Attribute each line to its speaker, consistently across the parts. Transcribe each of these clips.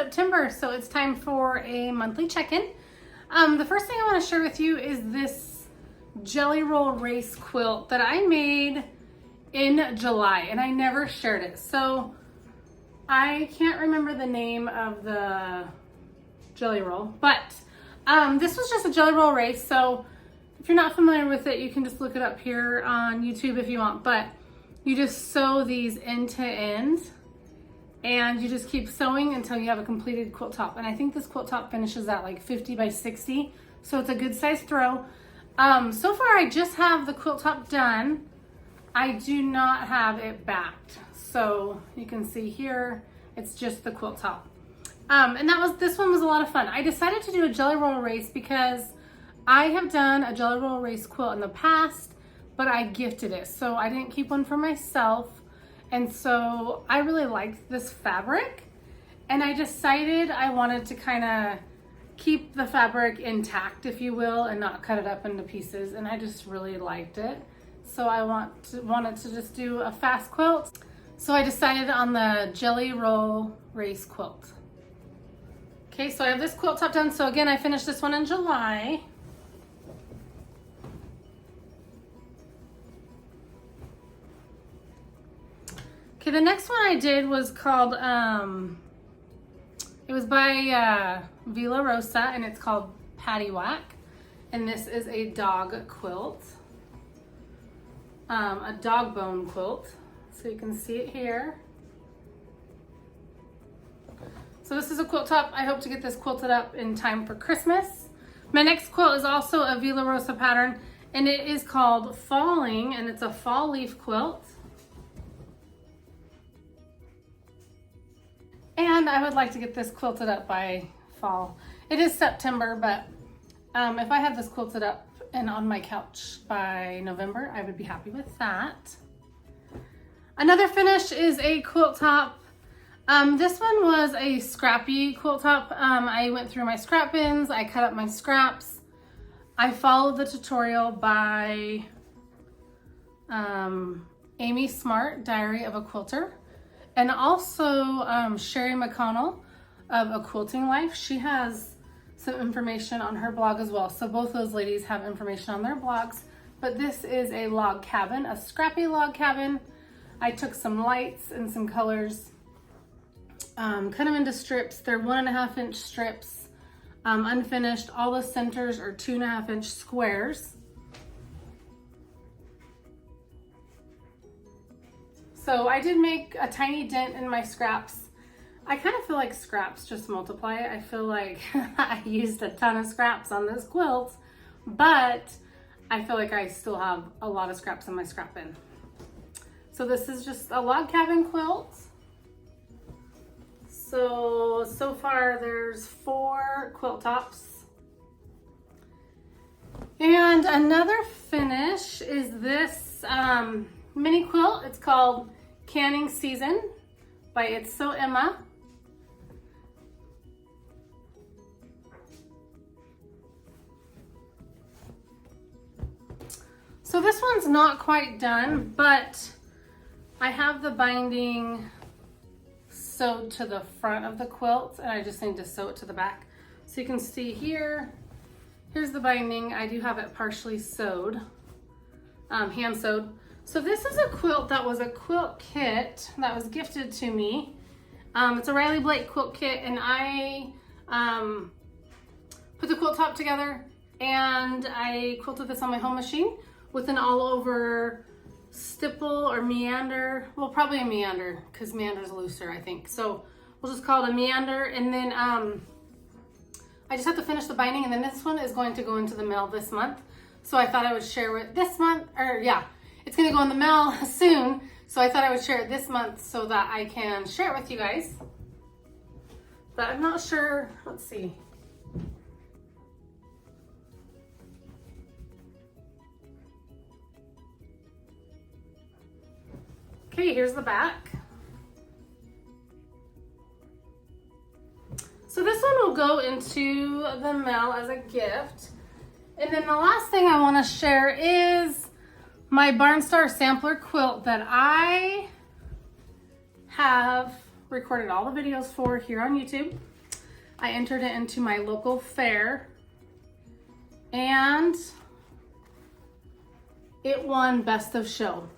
Speaker 1: September, so it's time for a monthly check-in. The first thing I want to share with you is this Jelly Roll Race quilt that I made in July, and I never shared it. So I can't remember the name of the Jelly Roll, but this was just a Jelly Roll Race. So if you're not familiar with it, you can just look it up here on YouTube if you want, but you just sew these end to end and you just keep sewing until you have a completed quilt top. And I think this quilt top finishes at like 50 by 60. So it's a good size throw. So far I just have the quilt top done. I do not have it backed. So you can see here, it's just the quilt top. And this one was a lot of fun. I decided to do a Jelly Roll Race because I have done a Jelly Roll Race quilt in the past, but I gifted it. So I didn't keep one for myself. And so I really liked this fabric, and I decided I wanted to kind of keep the fabric intact, if you will, and not cut it up into pieces. And I just really liked it. So I wanted to just do a fast quilt. So I decided on the Jelly Roll Race quilt. Okay, so I have this quilt top done. So again, I finished this one in July. Okay, the next one I did was called, it was by Villa Rosa, and it's called Patty Whack. And this is a dog quilt, a dog bone quilt. So you can see it here. So this is a quilt top. I hope to get this quilted up in time for Christmas. My next quilt is also a Villa Rosa pattern, and it is called Falling, and it's a fall leaf quilt. And I would like to get this quilted up by fall. It is September, but if I had this quilted up and on my couch by November, I would be happy with that. Another finish is a quilt top. This one was a scrappy quilt top. I went through my scrap bins, I cut up my scraps. I followed the tutorial by Amy Smart, Diary of a Quilter. And also Sherry McConnell of A Quilting Life. She has some information on her blog as well. So both those ladies have information on their blogs. But this is a log cabin, a scrappy log cabin. I took some lights and some colors, cut them into strips. They're 1.5 inch strips, unfinished. All the centers are 2.5 inch squares. So I did make a tiny dent in my scraps. I kind of feel like scraps just multiply. I feel like I used a ton of scraps on this quilt, but I feel like I still have a lot of scraps in my scrap bin. So this is just a log cabin quilt. So far there's 4 quilt tops. And another finish is this mini quilt. It's called Canning Season by It's So Emma. So this one's not quite done, but I have the binding sewed to the front of the quilt, and I just need to sew it to the back. So you can see here, here's the binding. I do have it partially sewed, hand sewed. So this is a quilt that was a quilt kit that was gifted to me. It's a Riley Blake quilt kit, and I put the quilt top together, and I quilted this on my home machine with an all over stipple or meander. Well, probably a meander, because meander's looser, I think. So we'll just call it a meander. And then I just have to finish the binding, and then this one is going to go into the mail this month. So I thought I would share it this month, or yeah, it's gonna go in the mail soon. So I thought I would share it this month so that I can share it with you guys. But I'm not sure, let's see. Okay, here's the back. So this one will go into the mail as a gift. And then the last thing I want to share is my Barnstar sampler quilt that I have recorded all the videos for here on YouTube. I entered it into my local fair and it won Best of Show.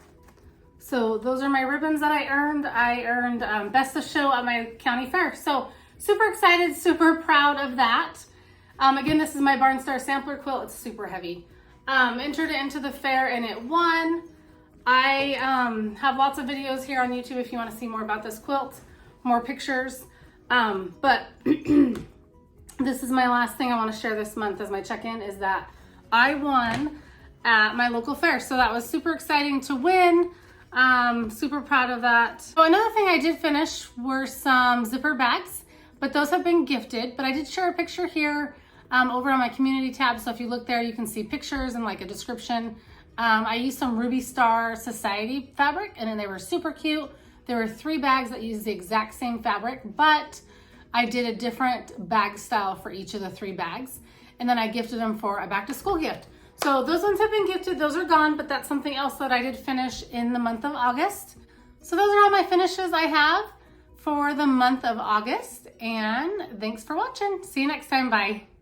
Speaker 1: So those are my ribbons that I earned. I earned Best of Show at my county fair. So super excited, super proud of that. Again, this is my Barn Star Sampler quilt. It's super heavy. Entered it into the fair and it won. I have lots of videos here on YouTube if you want to see more about this quilt, more pictures. But this is my last thing I want to share this month as my check-in, is that I won at my local fair. So that was super exciting to win. Super proud of that. So another thing I did finish were some zipper bags, but those have been gifted. But I did share a picture here over on my community tab. So if you look there, you can see pictures and like a description. I used some Ruby Star Society fabric and then they were super cute. There were 3 bags that used the exact same fabric, but I did a different bag style for each of the 3 bags. And then I gifted them for a back to school gift. So those ones have been gifted, those are gone, but that's something else that I did finish in the month of August. So those are all my finishes I have for the month of August. And thanks for watching. See you next time, bye.